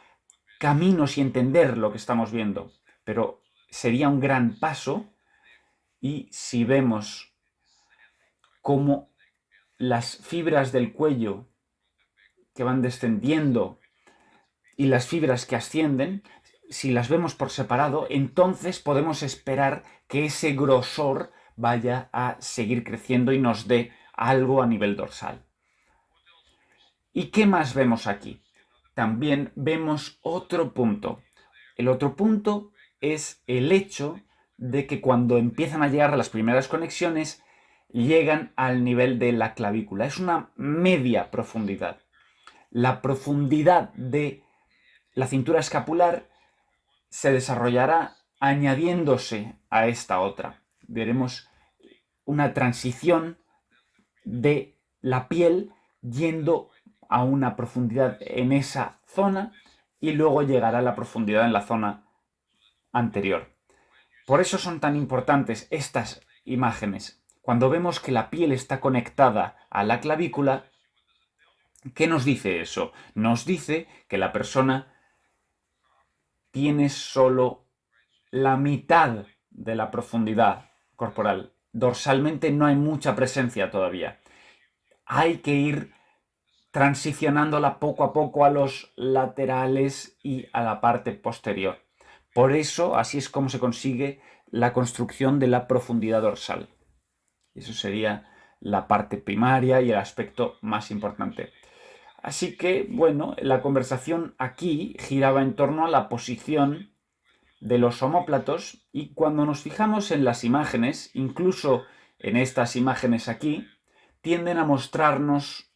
caminos y entender lo que estamos viendo. Pero sería un gran paso. Y si vemos cómo las fibras del cuello que van descendiendo y las fibras que ascienden, si las vemos por separado, entonces podemos esperar que ese grosor vaya a seguir creciendo y nos dé algo a nivel dorsal. ¿Y qué más vemos aquí? También vemos otro punto. El otro punto es el hecho de que cuando empiezan a llegar las primeras conexiones, llegan al nivel de la clavícula. Es una media profundidad. La profundidad de la cintura escapular se desarrollará añadiéndose a esta otra. Veremos una transición de la piel yendo a una profundidad en esa zona y luego llegará a la profundidad en la zona anterior. Por eso son tan importantes estas imágenes. Cuando vemos que la piel está conectada a la clavícula, ¿qué nos dice eso? Nos dice que la persona tiene solo la mitad de la profundidad corporal. Dorsalmente no hay mucha presencia todavía. Hay que ir transicionándola poco a poco a los laterales y a la parte posterior. Por eso, así es como se consigue la construcción de la profundidad dorsal. Eso sería la parte primaria y el aspecto más importante. Así que, bueno, la conversación aquí giraba en torno a la posición de los omóplatos y cuando nos fijamos en las imágenes, incluso en estas imágenes aquí, tienden a mostrarnos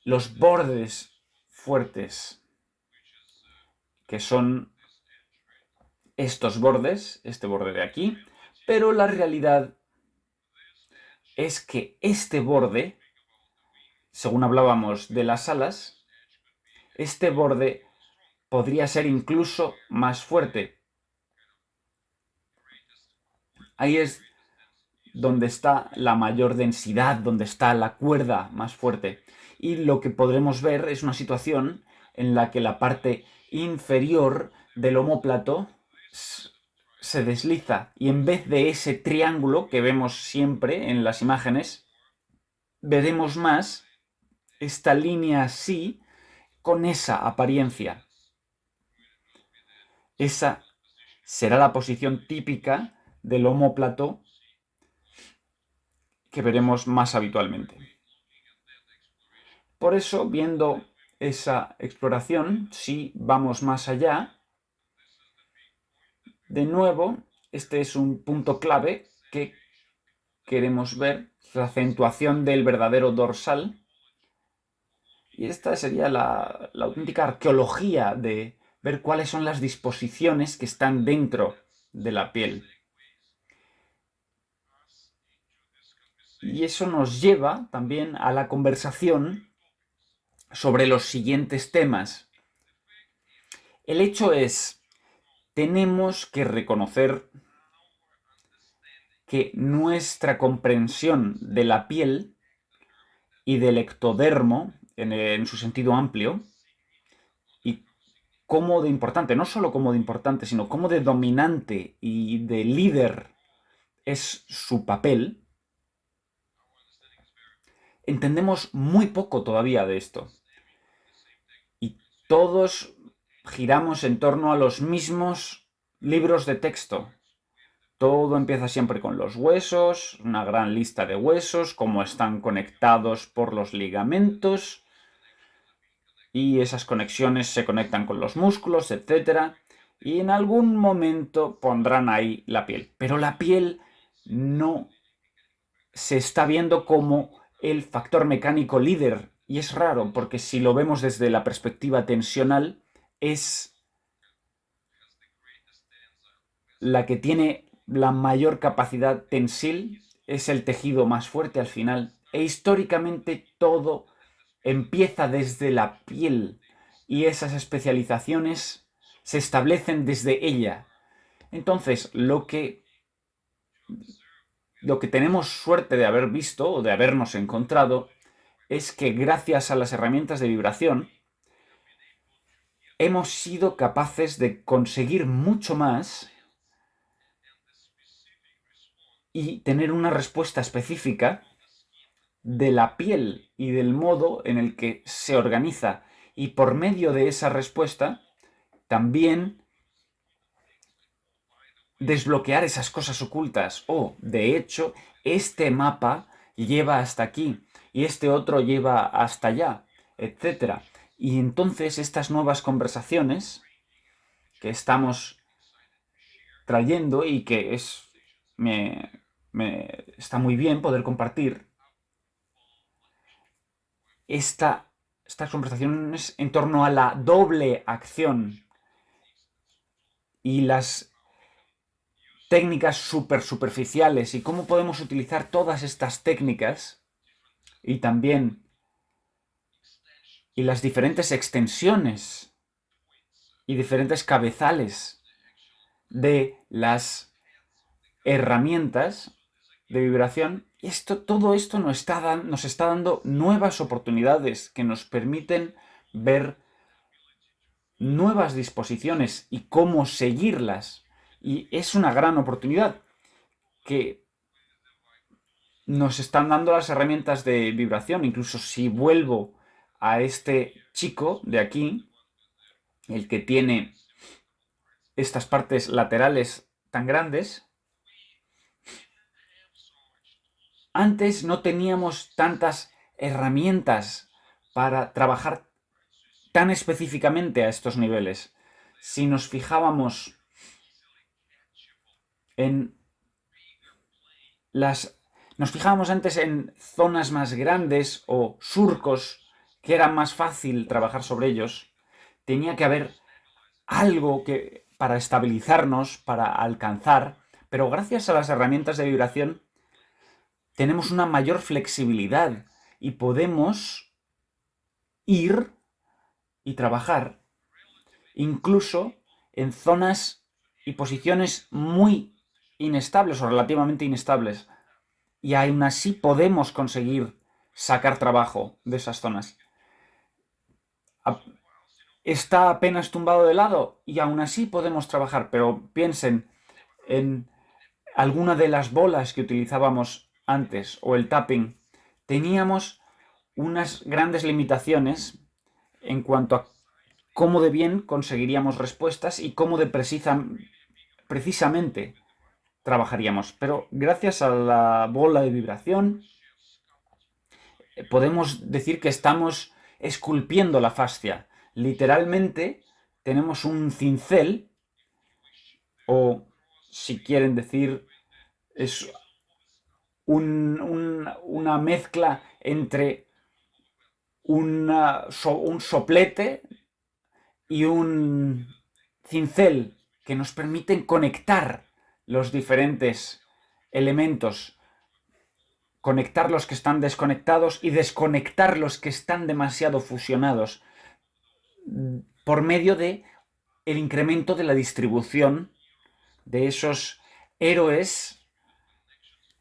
los bordes fuertes, que son estos bordes, este borde de aquí, pero la realidad es que este borde, según hablábamos de las alas, este borde podría ser incluso más fuerte. Ahí es donde está la mayor densidad, donde está la cuerda más fuerte. Y lo que podremos ver es una situación en la que la parte inferior del omóplato se desliza y en vez de ese triángulo que vemos siempre en las imágenes, veremos más esta línea así con esa apariencia. Esa será la posición típica del omóplato que veremos más habitualmente. Por eso, viendo esa exploración, si vamos más allá, de nuevo, este es un punto clave que queremos ver, la acentuación del verdadero dorsal. Y esta sería la auténtica arqueología de ver cuáles son las disposiciones que están dentro de la piel. Y eso nos lleva también a la conversación sobre los siguientes temas. El hecho es, tenemos que reconocer que nuestra comprensión de la piel y del ectodermo, en su sentido amplio, y cómo de importante, no solo cómo de importante, sino cómo de dominante y de líder es su papel, entendemos muy poco todavía de esto. Y todos giramos en torno a los mismos libros de texto. Todo empieza siempre con los huesos, una gran lista de huesos, cómo están conectados por los ligamentos, y esas conexiones se conectan con los músculos, etc. Y en algún momento pondrán ahí la piel. Pero la piel no se está viendo como el factor mecánico líder. Y es raro, porque si lo vemos desde la perspectiva tensional, es la que tiene la mayor capacidad tensil, es el tejido más fuerte al final. E históricamente todo empieza desde la piel y esas especializaciones se establecen desde ella. Entonces, lo que tenemos suerte de haber visto o de habernos encontrado es que gracias a las herramientas de vibración hemos sido capaces de conseguir mucho más y tener una respuesta específica de la piel y del modo en el que se organiza. Y por medio de esa respuesta, también desbloquear esas cosas ocultas. De hecho, este mapa lleva hasta aquí y este otro lleva hasta allá, etc. Y entonces estas nuevas conversaciones que estamos trayendo y que está muy bien poder compartir, estas conversaciones en torno a la doble acción y las técnicas superficiales y cómo podemos utilizar todas estas técnicas y también las diferentes extensiones y diferentes cabezales de las herramientas de vibración. Todo esto nos está dando nuevas oportunidades que nos permiten ver nuevas disposiciones y cómo seguirlas. Y es una gran oportunidad que nos están dando las herramientas de vibración. Incluso si vuelvo a este chico de aquí, el que tiene estas partes laterales tan grandes, antes no teníamos tantas herramientas para trabajar tan específicamente a estos niveles. Si nos fijábamos nos fijábamos antes en zonas más grandes o surcos que era más fácil trabajar sobre ellos, tenía que haber algo para estabilizarnos, para alcanzar, pero gracias a las herramientas de vibración tenemos una mayor flexibilidad y podemos ir y trabajar incluso en zonas y posiciones muy inestables o relativamente inestables. Y aún así podemos conseguir sacar trabajo de esas zonas. Está apenas tumbado de lado y aún así podemos trabajar, pero piensen en alguna de las bolas que utilizábamos antes o el tapping. Teníamos unas grandes limitaciones en cuanto a cómo de bien conseguiríamos respuestas y cómo de precisamente trabajaríamos. Pero gracias a la bola de vibración podemos decir que estamos esculpiendo la fascia. Literalmente tenemos un cincel, o si quieren decir, es una mezcla entre un soplete y un cincel que nos permiten conectar los diferentes elementos, conectar los que están desconectados y desconectar los que están demasiado fusionados por medio de el incremento de la distribución de esos héroes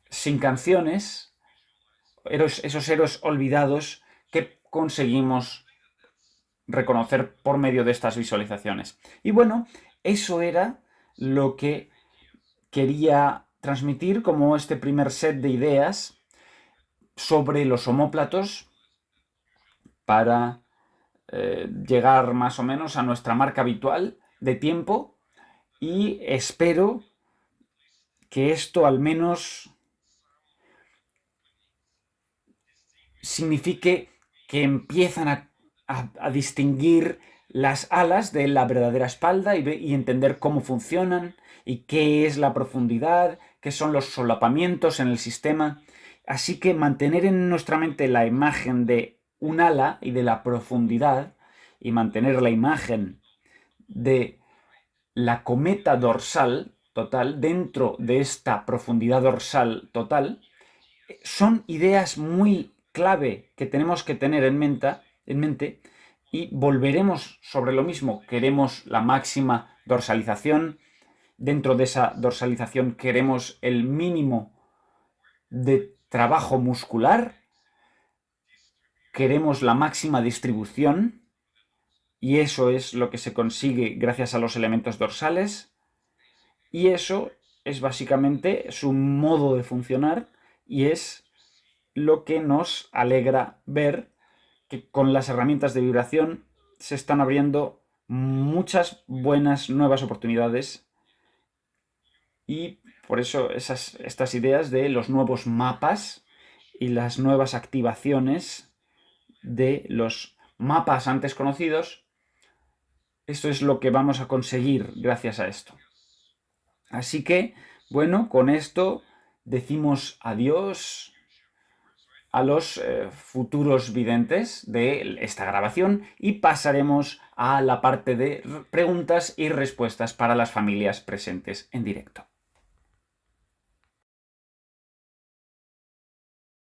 sin canciones, esos héroes olvidados que conseguimos reconocer por medio de estas visualizaciones. Y bueno, eso era lo que quería transmitir como este primer set de ideas sobre los omóplatos para llegar más o menos a nuestra marca habitual de tiempo, y espero que esto al menos signifique que empiezan a distinguir las alas de la verdadera espalda y entender cómo funcionan y qué es la profundidad, qué son los solapamientos en el sistema. Así que mantener en nuestra mente la imagen de un ala y de la profundidad, y mantener la imagen de la cometa dorsal total dentro de esta profundidad dorsal total, son ideas muy clave que tenemos que tener en mente, y volveremos sobre lo mismo. Queremos la máxima dorsalización. Dentro de esa dorsalización queremos el mínimo de trabajo muscular. Queremos la máxima distribución, y eso es lo que se consigue gracias a los elementos dorsales. Y eso es básicamente su modo de funcionar, y es lo que nos alegra ver que con las herramientas de vibración se están abriendo muchas buenas nuevas oportunidades, y por eso estas ideas de los nuevos mapas y las nuevas activaciones de los mapas antes conocidos, esto es lo que vamos a conseguir gracias a esto. Así que, bueno, con esto decimos adiós a los futuros videntes de esta grabación, y pasaremos a la parte de preguntas y respuestas para las familias presentes en directo.